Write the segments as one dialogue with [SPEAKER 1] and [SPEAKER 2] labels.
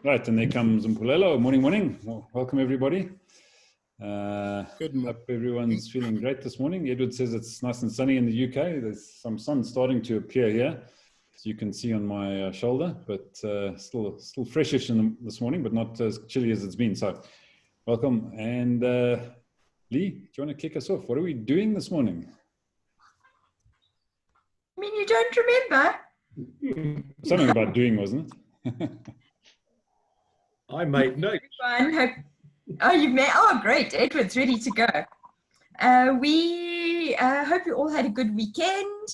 [SPEAKER 1] Right, and there comes Mpulelo. Morning. Well, welcome, everybody.
[SPEAKER 2] Good morning.
[SPEAKER 1] Hope everyone's feeling great this morning. Edward says it's nice and sunny in the UK. There's some sun starting to appear here, as you can see on my shoulder, but still freshish this morning, but not as chilly as it's been. So, welcome. And Lee, do you want to kick us off? What are we doing this morning?
[SPEAKER 3] I mean, you don't remember?
[SPEAKER 1] Something about doing, wasn't it?
[SPEAKER 2] I made notes.
[SPEAKER 3] Oh, you've made. Oh, great! Edward's ready to go. We hope you all had a good weekend.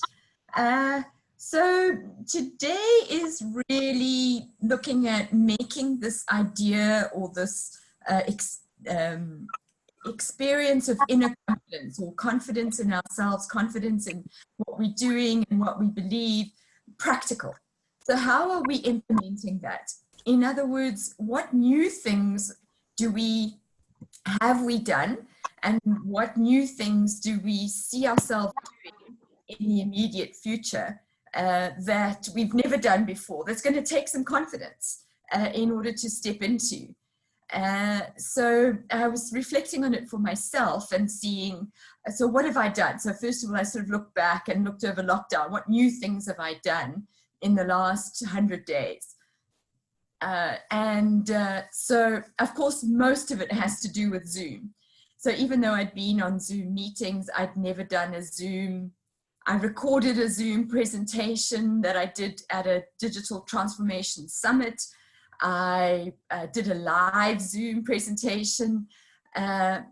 [SPEAKER 3] So today is really looking at making this idea or this experience of inner confidence or confidence in ourselves, confidence in what we're doing and what we believe, practical. So how are we implementing that? In other words, what new things have we done, and what new things do we see ourselves doing in the immediate future that we've never done before, that's going to take some confidence in order to step into? So I was reflecting on it for myself and seeing, so what have I done? So first of all, I sort of looked back and looked over lockdown. What new things have I done in the last 100 days? So of course, most of it has to do with Zoom. So even though I'd been on Zoom meetings, I'd never done a Zoom. I recorded a Zoom presentation that I did at a digital transformation summit. I did a live Zoom presentation. And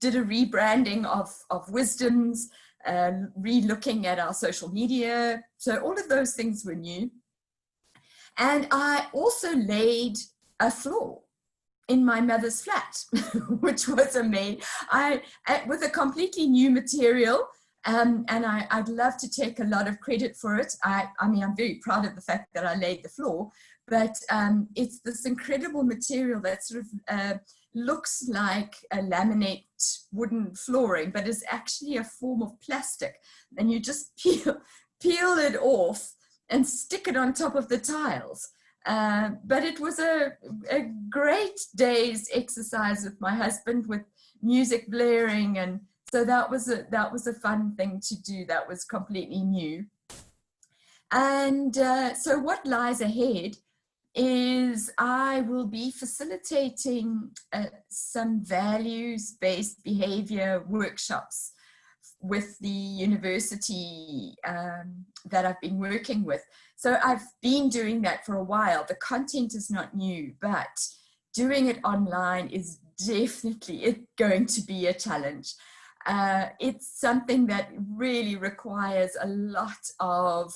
[SPEAKER 3] did a rebranding of Wisdoms, re-looking at our social media. So all of those things were new. And I also laid a floor in my mother's flat, which was amazing. With a completely new material, and I'd love to take a lot of credit for it. I mean, I'm very proud of the fact that I laid the floor, but it's this incredible material that sort of looks like a laminate wooden flooring, but is actually a form of plastic. And you just peel it off and stick it on top of the tiles. But it was a great day's exercise with my husband, with music blaring, and so that was a fun thing to do. That was completely new. And so what lies ahead is I will be facilitating some values-based behavior workshops with the university that I've been working with. So I've been doing that for a while. The content is not new, but doing it online is definitely going to be a challenge. It's something that really requires a lot of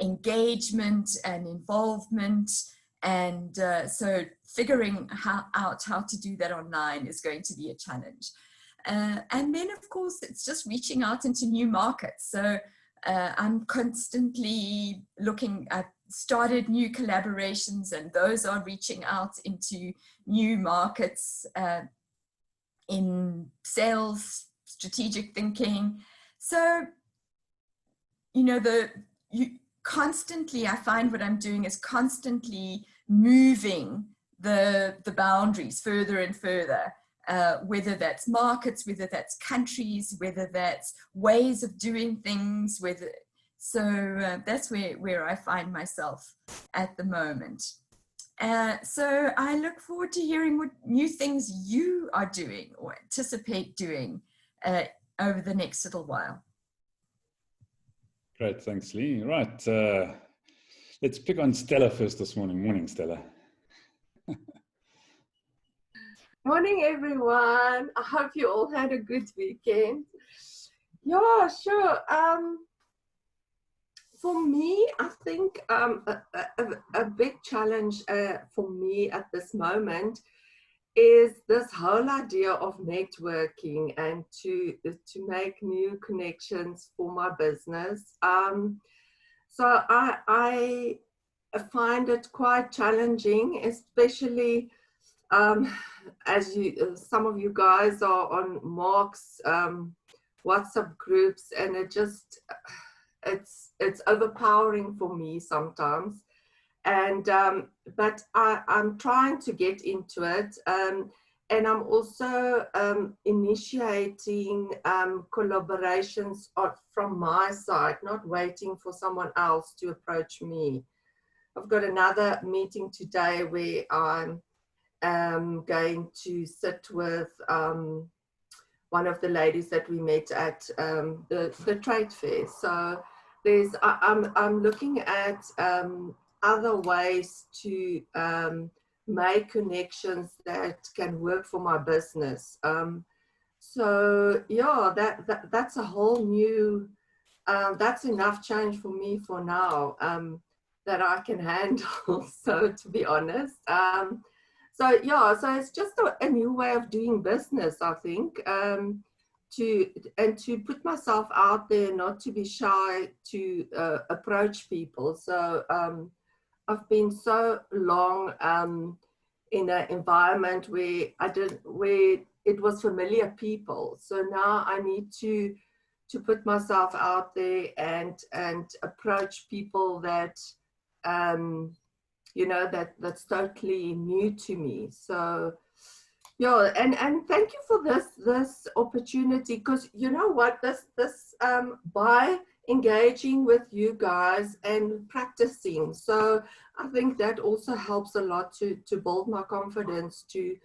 [SPEAKER 3] engagement and involvement. And so figuring out how to do that online is going to be a challenge. And then, of course, it's just reaching out into new markets. So I'm constantly looking at started new collaborations, and those are reaching out into new markets in sales, strategic thinking. So, constantly, I find what I'm doing is constantly moving the boundaries further and further. Whether that's markets, whether that's countries, whether that's ways of doing things, so that's where I find myself at the moment. So I look forward to hearing what new things you are doing or anticipate doing over the next little while.
[SPEAKER 1] Great, thanks, Lee. Right, let's pick on Stella first this morning. Morning, Stella.
[SPEAKER 4] Morning, everyone. I hope you all had a good weekend. Yeah, sure. For me, I think a big challenge for me at this moment is this whole idea of networking and to make new connections for my business. So I find it quite challenging, especially as some of you guys are on Mark's WhatsApp groups, and it's overpowering for me sometimes. and but I'm trying to get into it, and I'm also initiating collaborations from my side, not waiting for someone else to approach me. I've got another meeting today where I'm going to sit with one of the ladies that we met at the trade fair. So I'm looking at other ways to make connections that can work for my business. So yeah, that's a whole new, that's enough change for me for now that I can handle. So to be honest, so yeah, so it's just a new way of doing business, I think, to put myself out there, not to be shy to approach people. So I've been so long in an environment where it was familiar people. So now I need to put myself out there and approach people that you know, that's totally new to me. So yeah, and thank you for this opportunity, because you know what, this by engaging with you guys and practicing, so I think that also helps a lot to build my confidence to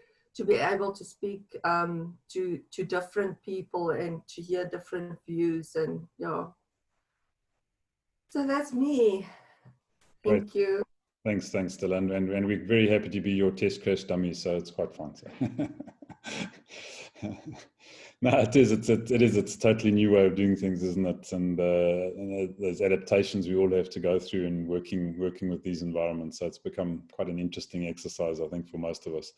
[SPEAKER 4] be able to speak to different people and to hear different views. And yeah, so that's me. Thank you.
[SPEAKER 1] Thanks, Dylan, and we're very happy to be your test crash dummy, so it's quite fun. So. No, it is. It's a totally new way of doing things, isn't it? And those adaptations we all have to go through in working with these environments. So it's become quite an interesting exercise, I think, for most of us.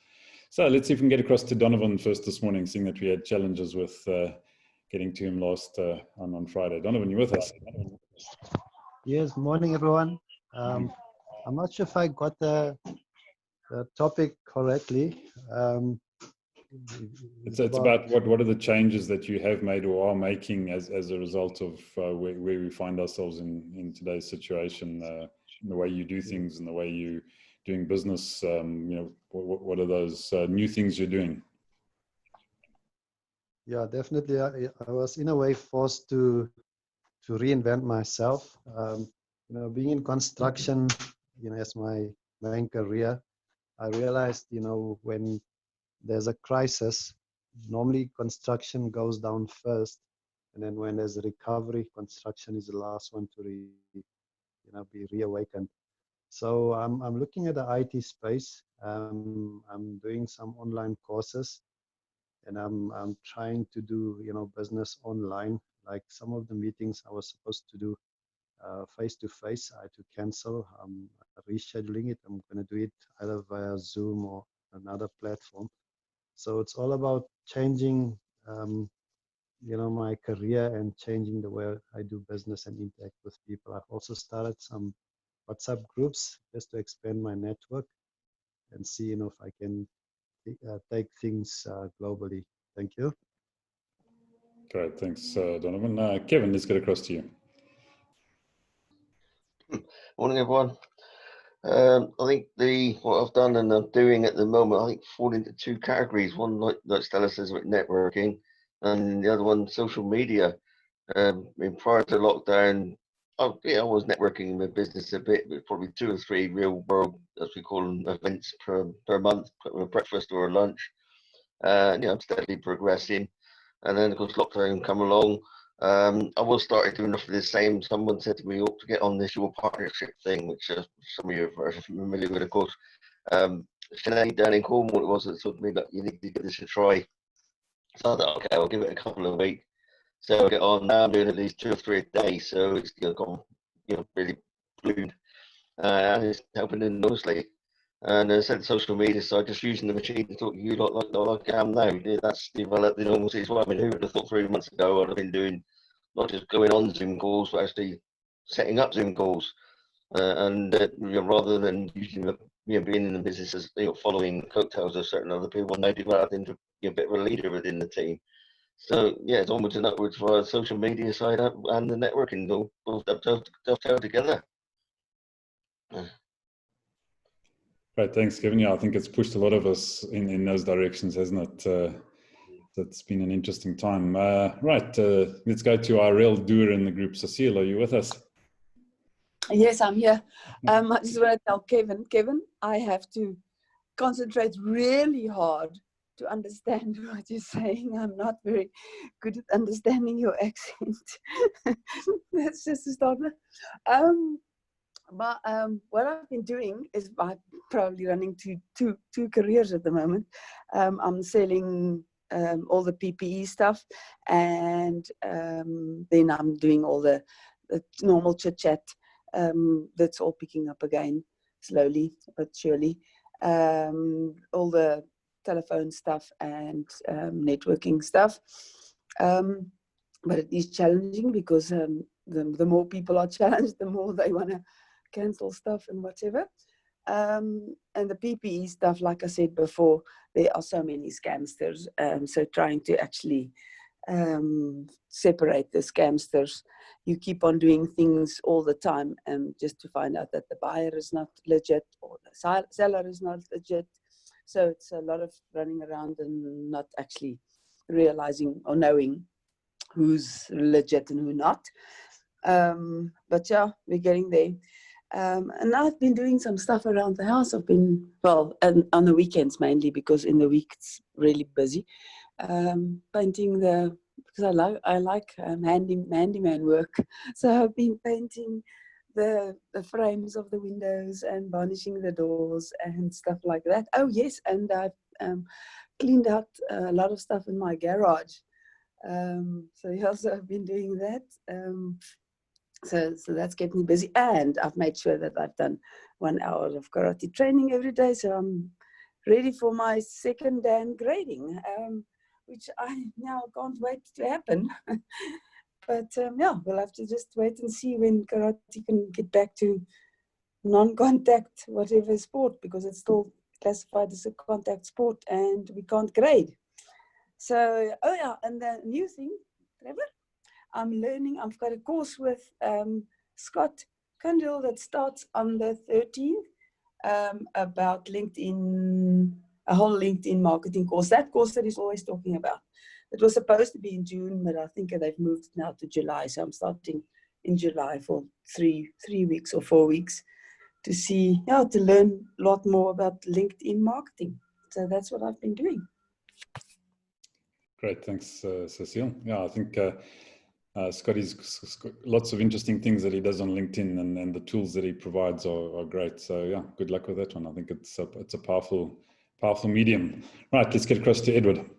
[SPEAKER 1] So let's see if we can get across to Donovan first this morning, seeing that we had challenges with getting to him last on Friday. Donovan, you with us?
[SPEAKER 5] Yes, morning everyone. I'm not sure if I got the topic correctly.
[SPEAKER 1] It's about what are the changes that you have made or are making as a result of where we find ourselves in today's situation, in the way you do things and the way you doing business. You know, what are those new things you're doing?
[SPEAKER 5] Yeah, definitely. I was in a way forced to reinvent myself. You know, being in construction, you know, as my main career, I realized, you know, when there's a crisis, normally construction goes down first, and then when there's a recovery, construction is the last one to be reawakened. So I'm looking at the IT space. I'm doing some online courses, and I'm trying to do, you know, business online. Like some of the meetings I was supposed to do face to face, I had to cancel. I'm rescheduling it. I'm going to do it either via Zoom or another platform. So it's all about changing, you know, my career and changing the way I do business and interact with people. I've also started some WhatsApp groups just to expand my network and see, you know, if I can take things globally. Thank you.
[SPEAKER 1] Great, thanks, Donovan. Kevin, let's get across to you.
[SPEAKER 6] Morning, everyone. I think what I've done and I'm doing at the moment, I think fall into two categories. One, like Stella says, with networking, and the other one, social media. Prior to lockdown, I was networking in my business a bit, but probably 2 or 3 real world, as we call them, events per month, a breakfast or a lunch. I'm steadily progressing. And then, of course, lockdown come along. I was started doing enough of the same. Someone said to me, you ought to get on this your partnership thing, which some of you are very familiar with, of course. Sinead down in Cornwall, it was that told me that you need to give this a try. So I thought, okay, I'll give it a couple of weeks. So I get on now. I'm doing at least 2 or 3 a day. So it's gone, really ballooned, and it's helping enormously. And I said social media, so I just using the machine to talk to you like I am now. That's developed enormously as well. I mean, who would have thought 3 months ago I'd have been doing not just going on Zoom calls, but actually setting up Zoom calls, rather than using being in the business as following coattails of certain other people, and they developed into a bit of a leader within the team. So yeah, it's onwards and upwards for our social media side and the networking all dovetail together.
[SPEAKER 1] Great, thanks, Kevin. Yeah, I think it's pushed a lot of us in those directions, hasn't it? That's been an interesting time. Right, let's go to our real doer in the group. Cecile, are you with us?
[SPEAKER 7] Yes, I'm here. I just want to tell Kevin, I have to concentrate really hard to understand what you're saying. I'm not very good at understanding your accent. That's just a start. But what I've been doing is I'm probably running two careers at the moment. I'm selling all the PPE stuff, and then I'm doing all the normal chit chat. That's all picking up again, slowly but surely. All the telephone stuff and networking stuff. But it is challenging because the more people are challenged, the more they want to cancel stuff and whatever. And the PPE stuff, like I said before, there are so many scamsters. So trying to actually separate the scamsters, you keep on doing things all the time just to find out that the buyer is not legit or the seller is not legit. So it's a lot of running around and not actually realizing or knowing who's legit and who not. But yeah, we're getting there. And I've been doing some stuff around the house. I've been, well, and on the weekends mainly, because in the week it's really busy. Painting because I like handyman work. So I've been painting the frames of the windows and varnishing the doors and stuff like that. Oh yes, and I've cleaned out a lot of stuff in my garage. So yes, I've been doing that. So that's kept me busy, and I've made sure that I've done 1 hour of karate training every day. So I'm ready for my second Dan grading, which I now can't wait to happen. But yeah, we'll have to just wait and see when karate can get back to non-contact whatever sport, because it's still classified as a contact sport and we can't grade. So, oh yeah, and the new thing, Trevor, I'm learning, I've got a course with Scott Kundell that starts on the 13th about LinkedIn, a whole LinkedIn marketing course. That course that he's always talking about. It was supposed to be in June, but I think they've moved it now to July. So I'm starting in July for three weeks or 4 weeks to see, yeah, to learn a lot more about LinkedIn marketing. So that's what I've been doing.
[SPEAKER 1] Great, thanks, Cecile. Yeah, I think Scotty's got lots of interesting things that he does on LinkedIn, and the tools that he provides are great. So yeah, good luck with that one. I think it's a powerful medium. Right, let's get across to Edward.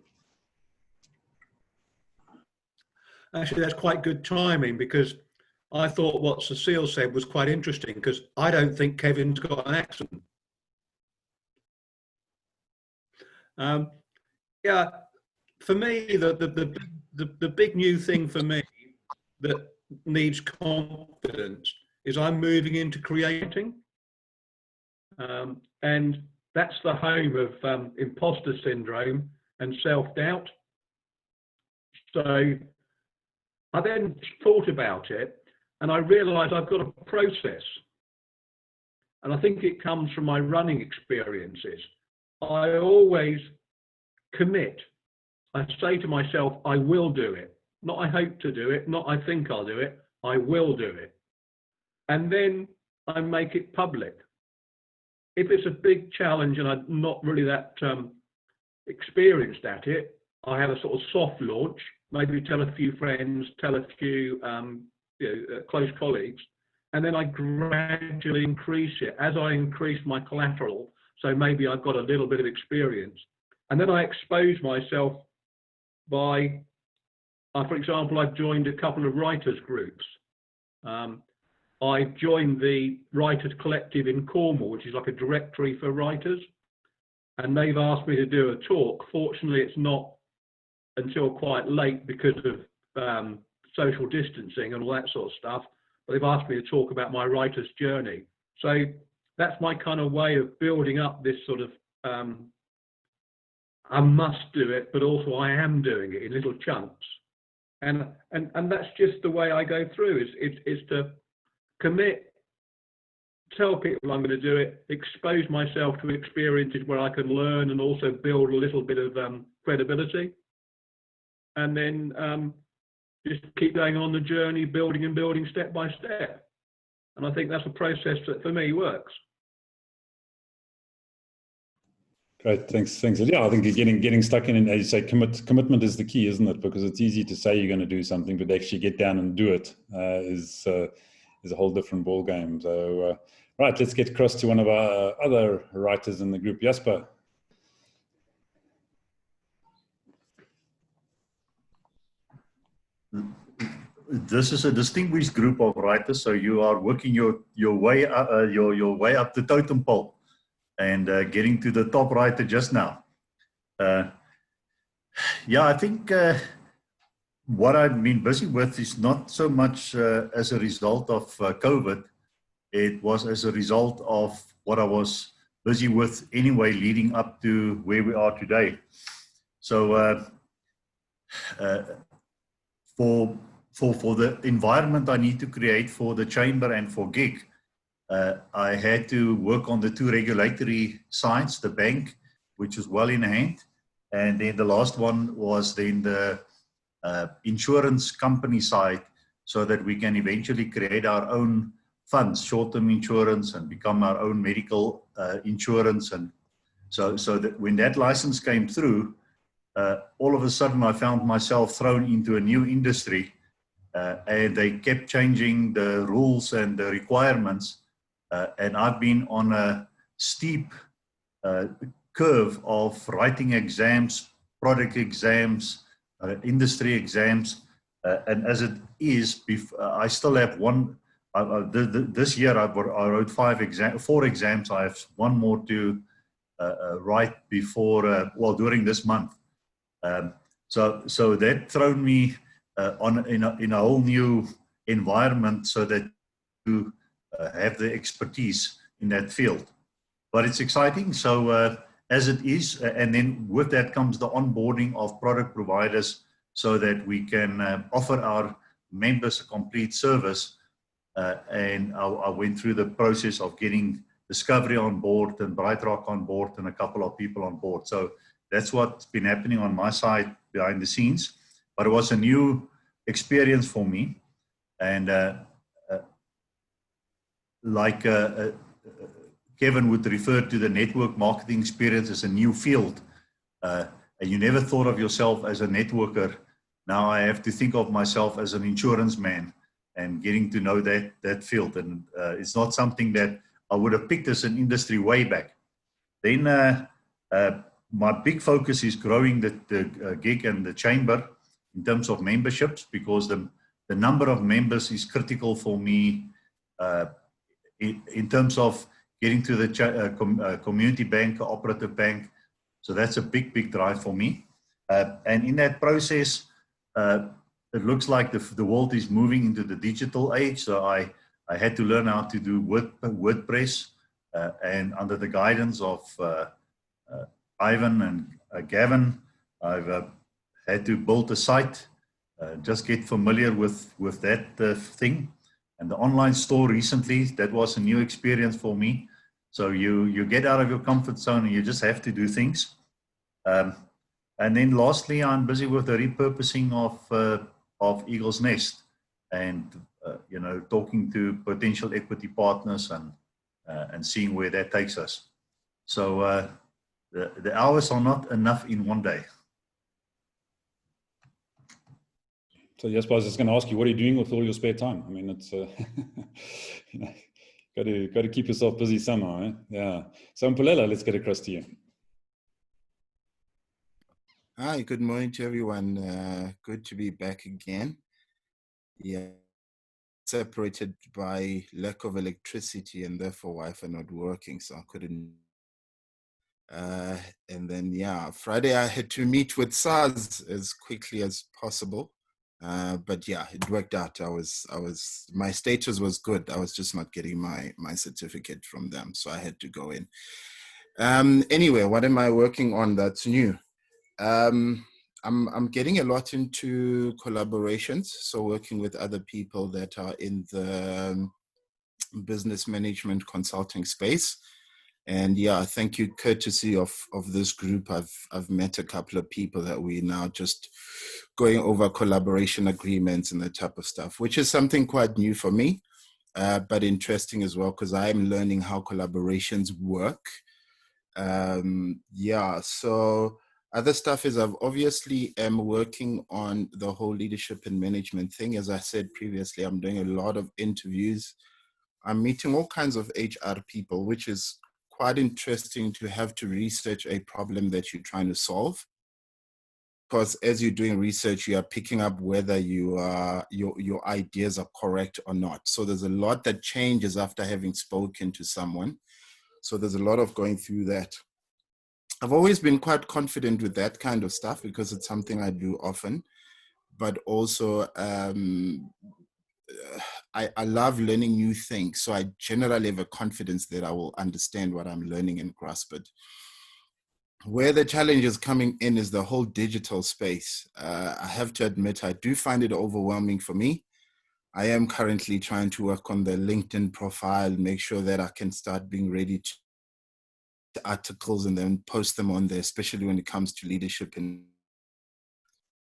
[SPEAKER 2] Actually, that's quite good timing, because I thought what Cecile said was quite interesting, because I don't think Kevin's got an accent. Yeah, for me, the big new thing for me that needs confidence is I'm moving into creating. And that's the home of imposter syndrome and self-doubt. So I then thought about it, and I realized I've got a process. And I think it comes from my running experiences. I always commit. I say to myself, I will do it. Not I hope to do it, not I think I'll do it, I will do it. And then I make it public. If it's a big challenge and I'm not really that experienced at it, I have a sort of soft launch, maybe tell a few friends, tell a few close colleagues, and then I gradually increase it as I increase my collateral. So maybe I've got a little bit of experience. And then I expose myself by, for example, I've joined a couple of writers groups. I joined the Writers Collective in Cornwall, which is like a directory for writers. And they've asked me to do a talk. Fortunately, it's not until quite late because of social distancing and all that sort of stuff. But they've asked me to talk about my writer's journey. So that's my kind of way of building up this sort of, I must do it, but also I am doing it in little chunks. And that's just the way I go through, is to commit, tell people I'm going to do it, expose myself to experiences where I can learn and also build a little bit of credibility, and then just keep going on the journey, building and building step by step. And I think that's a process that for me works.
[SPEAKER 1] Great, thanks. Yeah, I think getting stuck in, and as you say, commitment is the key, isn't it? Because it's easy to say you're going to do something, but actually get down and do it is a whole different ball game. So, right, let's get across to one of our other writers in the group, Jasper.
[SPEAKER 8] This is a distinguished group of writers, so you are working your way up the totem pole and getting to the top writer just now. Yeah, I think what I've been busy with is not so much as a result of COVID. It was as a result of what I was busy with anyway, leading up to where we are today. So for the environment I need to create for the chamber and for GIG, I had to work on the two regulatory sides, the bank, which was well in hand, and then the last one was then the insurance company side, so that we can eventually create our own funds, short-term insurance, and become our own medical insurance. And so that when that license came through, all of a sudden I found myself thrown into a new industry, and they kept changing the rules and the requirements. And I've been on a steep curve of writing exams, product exams, industry exams. And as it is, I still have one. This year I wrote 4 exams. I have one more to write before, during this month. So that thrown me in a whole new environment, so that you have the expertise in that field. But it's exciting. So as it is, and then with that comes the onboarding of product providers, so that we can offer our members a complete service. And I went through the process of getting Discovery on board and BrightRock on board and a couple of people on board. So that's what's been happening on my side behind the scenes. But it was a new experience for me. And like Kevin would refer to the network marketing experience as a new field. And you never thought of yourself as a networker. Now I have to think of myself as an insurance man, and getting to know that field. And it's not something that I would have picked as an industry way back. Then my big focus is growing the GIG and the chamber in terms of memberships, because the number of members is critical for me in terms of getting to the community bank, cooperative bank. So that's a big drive for me. And in that process, it looks like the world is moving into the digital age. So I had to learn how to do WordPress, and under the guidance of Ivan and Gavin, I've had to build a site, just get familiar with that thing. And the online store recently, that was a new experience for me. So you get out of your comfort zone and you just have to do things. And then lastly, I'm busy with the repurposing of Eagle's Nest, and talking to potential equity partners and seeing where that takes us. So the hours are not enough in one day.
[SPEAKER 1] So yes, I was just going to ask you, what are you doing with all your spare time? I mean, it's got to keep yourself busy somehow, eh? Yeah. So Mpulela, let's get across to you.
[SPEAKER 9] Hi, good morning to everyone. Good to be back again. Yeah, separated by lack of electricity and therefore Wi-Fi not working, so I couldn't. And then yeah, Friday I had to meet with SARS as quickly as possible. But yeah, it worked out. My status was good. I was just not getting my certificate from them, so I had to go in. Anyway, what am I working on that's new? I'm getting a lot into collaborations, so working with other people that are in the business management consulting space. And yeah, thank you, courtesy of this group, I've met a couple of people that we now just going over collaboration agreements and that type of stuff, which is something quite new for me, but interesting as well, because I'm learning how collaborations work. Yeah, so other stuff is I've obviously am working on the whole leadership and management thing. As I said previously, I'm doing a lot of interviews. I'm meeting all kinds of HR people, which is quite interesting to have to research a problem that you're trying to solve. Because as you're doing research, you are picking up whether you are, your ideas are correct or not. So there's a lot that changes after having spoken to someone. So there's a lot of going through that. I've always been quite confident with that kind of stuff because it's something I do often, but also I love learning new things. So I generally have a confidence that I will understand what I'm learning and grasp it. Where the challenge is coming in is the whole digital space. I have to admit, I do find it overwhelming for me. I am currently trying to work on the LinkedIn profile, make sure that I can start being ready to articles and then post them on there, especially when it comes to leadership.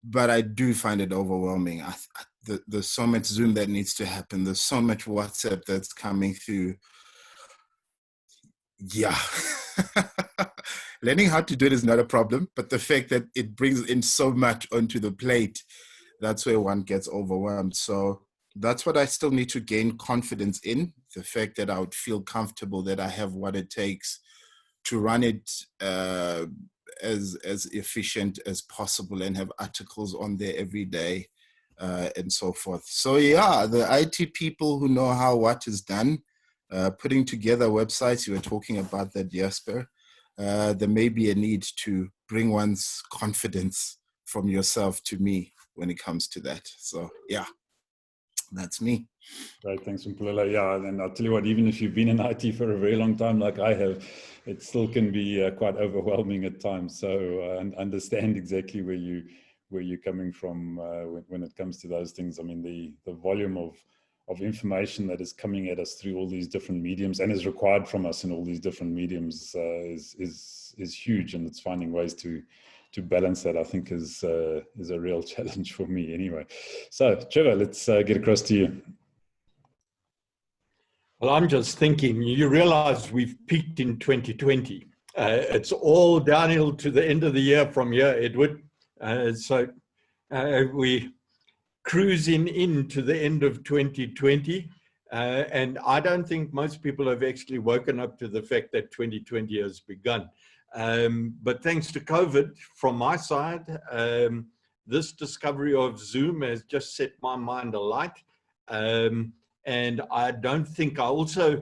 [SPEAKER 9] But I do find it overwhelming. There's so much Zoom that needs to happen. There's so much WhatsApp that's coming through. Yeah. Learning how to do it is not a problem, but the fact that it brings in so much onto the plate, that's where one gets overwhelmed. So that's what I still need to gain confidence in, the fact that I would feel comfortable that I have what it takes to run it as efficient as possible and have articles on there every day and so forth. So yeah, the IT people who know how what is done, putting together websites, you were talking about that, Jasper. There may be a need to bring one's confidence from yourself to me when it comes to that. So yeah, that's me.
[SPEAKER 1] Great, thanks, Mpulelo. Yeah, and I'll tell you what, even if you've been in IT for a very long time, like I have, it still can be quite overwhelming at times. So understand exactly where you're coming from when it comes to those things. I mean, the volume of information that is coming at us through all these different mediums and is required from us in all these different mediums is huge, and it's finding ways to balance that, I think, is a real challenge for me anyway. So Trevor, let's get across to you.
[SPEAKER 2] Well, I'm just thinking, you realize we've peaked in 2020. It's all downhill to the end of the year from here, Edward. So we cruising into the end of 2020. And I don't think most people have actually woken up to the fact that 2020 has begun. But thanks to COVID, from my side, this discovery of Zoom has just set my mind alight. And I don't think I also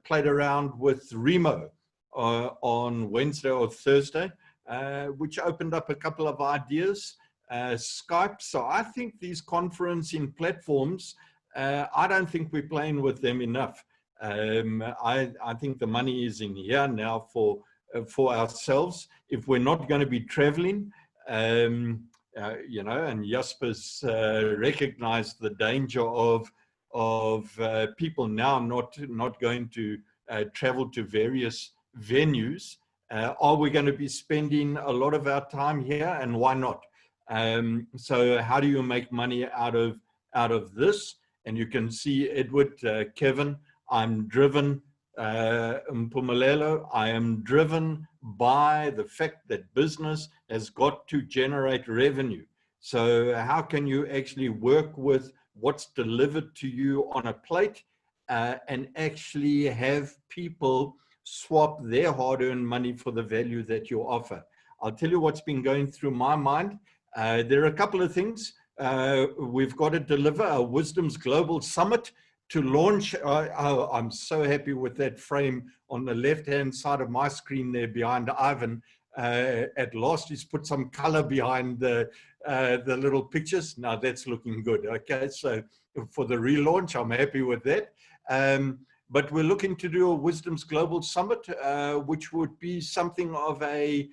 [SPEAKER 2] played around with Remo on Wednesday or Thursday, which opened up a couple of ideas. Skype. So I think these conferencing platforms, I don't think we're playing with them enough. I think the money is in here now for ourselves. If we're not going to be traveling, you know, and Jasper's recognized the danger of people now not going to travel to various venues. Are we going to be spending a lot of our time here, and why not? So how do you make money out of this? And you can see, Edward, Kevin, I'm driven, Mpumelelo, I am driven by the fact that business has got to generate revenue. So how can you actually work with what's delivered to you on a plate and actually have people swap their hard-earned money for the value that you offer? I'll tell you what's been going through my mind. There are a couple of things. We've got to deliver a Wisdom's Global Summit to launch. I'm so happy with that frame on the left-hand side of my screen there behind Ivan. At last, he's put some color behind the little pictures. Now that's looking good. Okay, so for the relaunch, I'm happy with that. But we're looking to do a Wisdom's Global Summit, which would be something of a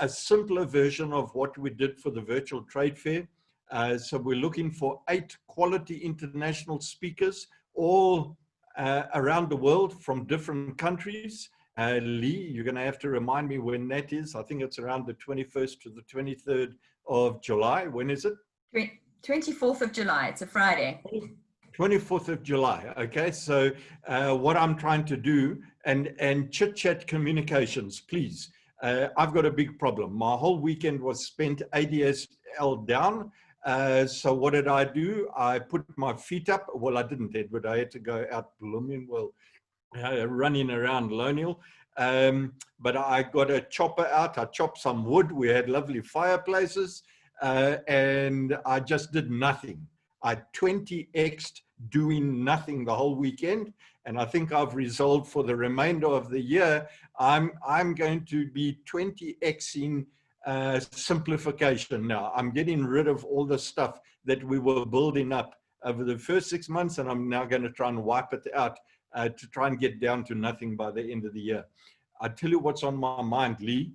[SPEAKER 2] simpler version of what we did for the virtual trade fair. So we're looking for 8 quality international speakers, all around the world from different countries. Lee, you're going to have to remind me when that is. I think it's around the 21st to the 23rd of July. When is it?
[SPEAKER 3] 24th of July. It's a Friday.
[SPEAKER 2] 24th of July. Okay, so what I'm trying to do, and Chit Chat Communications, please. I've got a big problem. My whole weekend was spent ADSL down. So what did I do? I put my feet up. Well, I didn't, Edward. I had to go out blooming, running around Lonial. But I got a chopper out. I chopped some wood. We had lovely fireplaces. And I just did nothing. I 20x'd doing nothing the whole weekend. And I think I've resolved for the remainder of the year, I'm going to be 20xing simplification now. I'm getting rid of all the stuff that we were building up over the first 6 months, and I'm now going to try and wipe it out to try and get down to nothing by the end of the year. I tell you what's on my mind, Lee.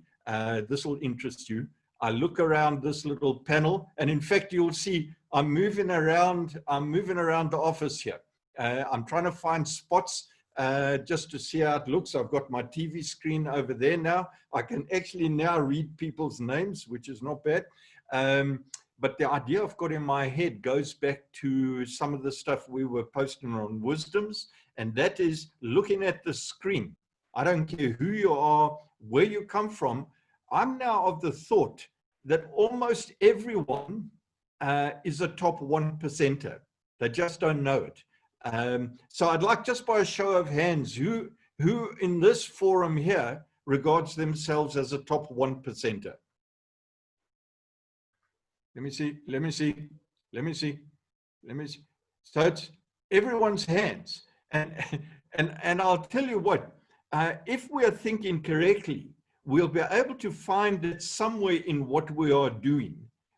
[SPEAKER 2] This will interest you. I look around this little panel, and in fact, you'll see I'm moving around the office here. I'm trying to find spots just to see how it looks. I've got my TV screen over there now. I can actually now read people's names, which is not bad. But the idea I've got in my head goes back to some of the stuff we were posting on Wisdoms, and that is looking at the screen. I don't care who you are, where you come from. I'm now of the thought that almost everyone is a top 1%er. They just don't know it. So I'd like, just by a show of hands, who in this forum here regards themselves as a top 1%er? Let me see. So it's everyone's hands. And I'll tell you what, if we are thinking correctly, we'll be able to find it somewhere in what we are doing.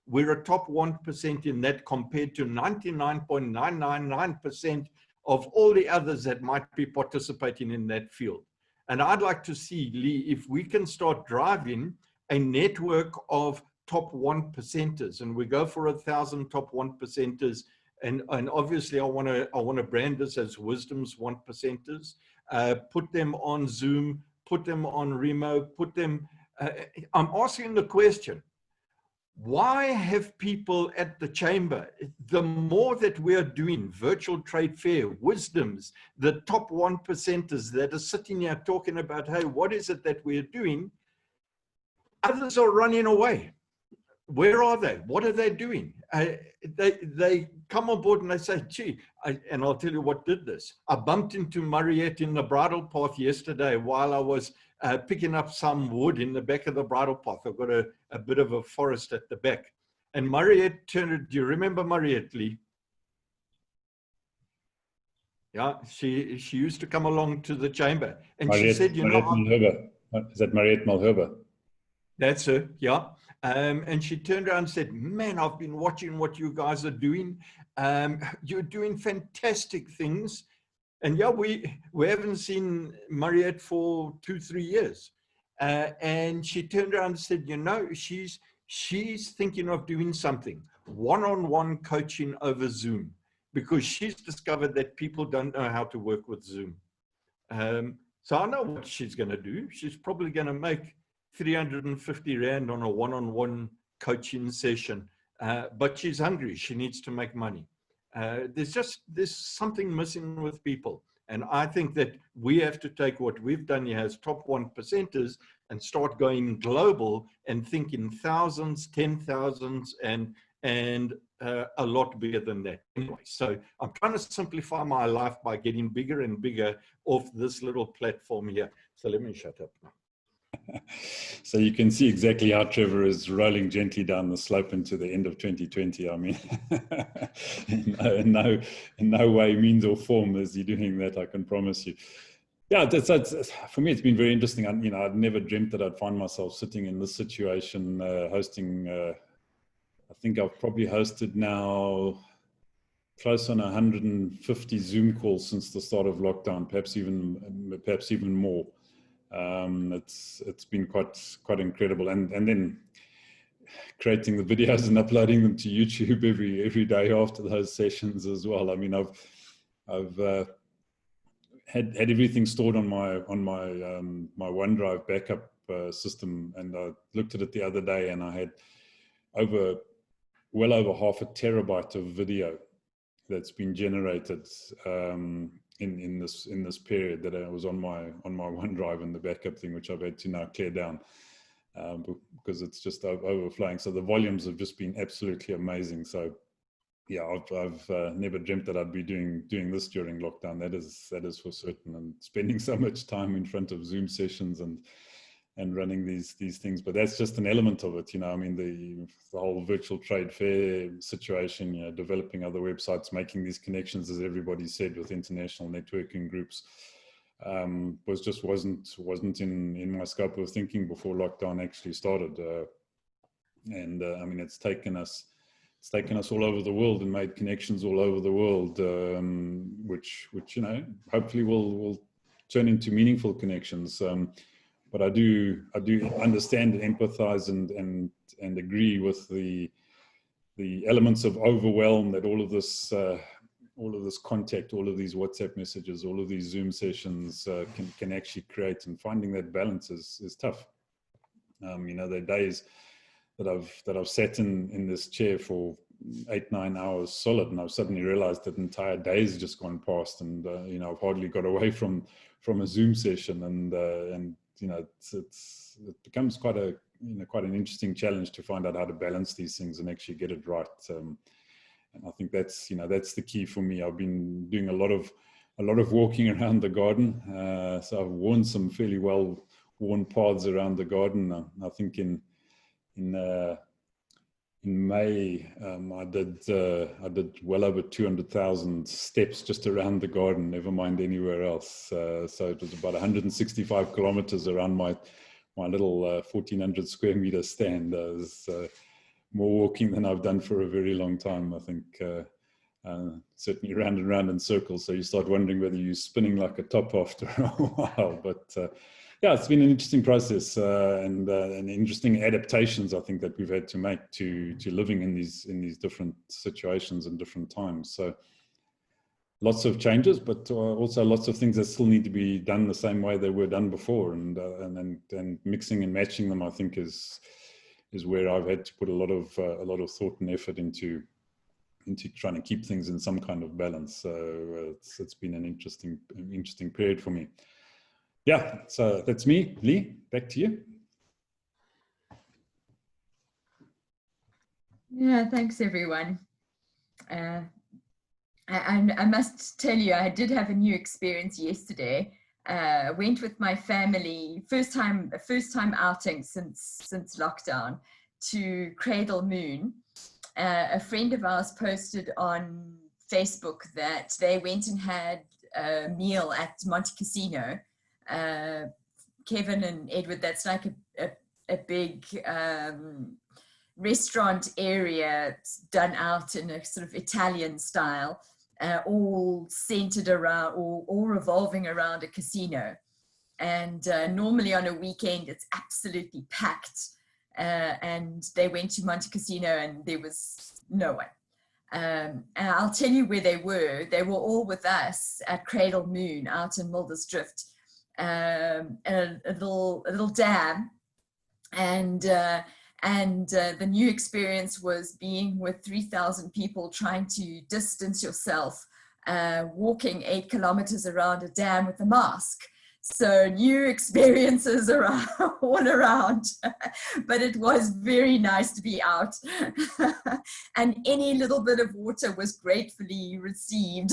[SPEAKER 2] We're a top 1% in that compared to 99.999% of all the others that might be participating in that field. And I'd like to see, Lee, if we can start driving a network of top 1%ers, and we go for 1,000 top 1%ers. And obviously I want to brand this as Wisdom's 1%ers, put them on Zoom, put them on Remo, put them, I'm asking the question, why have people at the chamber, the more that we're doing virtual trade fair, Wisdoms, the top 1%ers that are sitting here talking about, hey, what is it that we're doing? Others are running away. Where are they? What are they doing? They come on board and they say, gee, and I'll tell you what did this. I bumped into Mariette in the bridle path yesterday while I was picking up some wood in the back of the bridle path. I've got a bit of a forest at the back. And Mariette turned, do you remember Mariette, Lee? Yeah, she used to come along to the chamber. And Mariette, she said, you know,
[SPEAKER 1] is that Mariette Malherbe?
[SPEAKER 2] That's her, yeah. And she turned around and said, man, I've been watching what you guys are doing. You're doing fantastic things. And yeah, we haven't seen Mariette for 2-3 years. And she turned around and said, you know, she's thinking of doing something, one-on-one coaching over Zoom, because she's discovered that people don't know how to work with Zoom. So I know what she's going to do. She's probably going to make 350 Rand on a one-on-one coaching session, but she's hungry. She needs to make money. There's something missing with people. And I think that we have to take what we've done here as top 1%ers and start going global and thinking thousands, 10,000s, and a lot bigger than that. Anyway, so I'm trying to simplify my life by getting bigger and bigger off this little platform here. So let me shut up now.
[SPEAKER 1] So you can see exactly how Trevor is rolling gently down the slope into the end of 2020. I mean, in no way, means or form is he doing that, I can promise you. Yeah, for me, it's been very interesting. I'd never dreamt that I'd find myself sitting in this situation, hosting, I think I've probably hosted now close on 150 Zoom calls since the start of lockdown, perhaps even more. It's been quite incredible, and then creating the videos and uploading them to YouTube every day after those sessions as well. I mean, I've had everything stored on my my OneDrive backup system, and I looked at it the other day, and I had well over 0.5 terabyte of video that's been generated in this period that I was on my OneDrive and the backup thing, which I've had to now clear down because it's just overflowing. So the volumes have just been absolutely amazing. So yeah, I've never dreamt that I'd be doing this during lockdown. That is for certain. And spending so much time in front of Zoom sessions and running these things, but that's just an element of it, you know. I mean, the whole virtual trade fair situation, you know, developing other websites, making these connections, as everybody said, with international networking groups, wasn't in my scope of thinking before lockdown actually started. I mean, it's taken us all over the world and made connections all over the world, which you know, hopefully will turn into meaningful connections. But I do understand and empathize and agree with the elements of overwhelm that all of this contact, all of these WhatsApp messages, all of these Zoom sessions can actually create, and finding that balance is tough. You know, there are days that I've sat in this chair for 8-9 hours solid, and I've suddenly realized that entire days just gone past, and you know, I've hardly got away from a Zoom session, and you know, it becomes quite an interesting challenge to find out how to balance these things and actually get it right. And I think that's the key for me. I've been doing a lot of walking around the garden. So I've worn some fairly well worn paths around the garden. I think in May, I did well over 200,000 steps just around the garden, never mind anywhere else. So it was about 165 kilometers around my little 1,400 square meter stand. It was more walking than I've done for a very long time, I think. Certainly round and round in circles. So you start wondering whether you're spinning like a top after a while. But yeah, it's been an interesting process and interesting adaptations, I think, that we've had to make to living in these different situations and different times. So lots of changes, but also lots of things that still need to be done the same way they were done before, and mixing and matching them, I think, is where I've had to put a lot of thought and effort into trying to keep things in some kind of balance. So it's been an interesting period for me. Yeah, so that's me. Lee, back to you.
[SPEAKER 3] Yeah, thanks everyone. I must tell you, I did have a new experience yesterday. Went with my family, first time outing since lockdown, to Cradle Moon. A friend of ours posted on Facebook that they went and had a meal at Monte Casino. Kevin and Edward, that's like a big restaurant area done out in a sort of Italian style, all centered around or all revolving around a casino. And normally on a weekend it's absolutely packed, and they went to Monte Casino and there was no one. And I'll tell you where they were. They were all with us at Cradle Moon out in Muldersdrift, a little dam, and the new experience was being with 3,000 people, trying to distance yourself, walking 8 kilometers around a dam with a mask. So new experiences around, all around, but it was very nice to be out. And any little bit of water was gratefully received.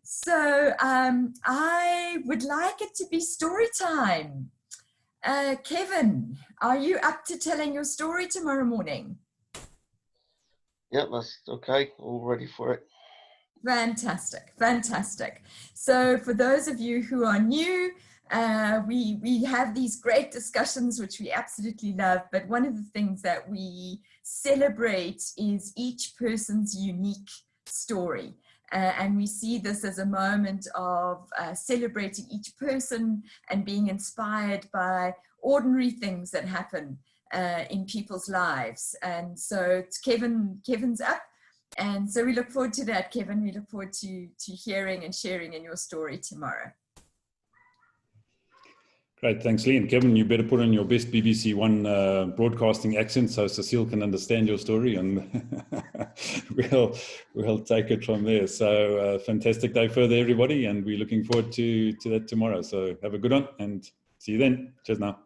[SPEAKER 3] So I would like it to be story time. Kevin, are you up to telling your story tomorrow morning?
[SPEAKER 6] Yep, that's okay. All ready for it.
[SPEAKER 3] Fantastic, fantastic. So for those of you who are new, we have these great discussions, which we absolutely love. But one of the things that we celebrate is each person's unique story. And we see this as a moment of celebrating each person and being inspired by ordinary things that happen in people's lives. And so it's Kevin's up. And so we look forward to that, Kevin. We look forward to hearing and sharing in your story tomorrow.
[SPEAKER 1] Great, thanks, Lee. And Kevin, you better put on your best BBC One broadcasting accent so Cecile can understand your story, and we'll take it from there. So fantastic day further, everybody, and we're looking forward to that tomorrow. So have a good one and see you then. Cheers now.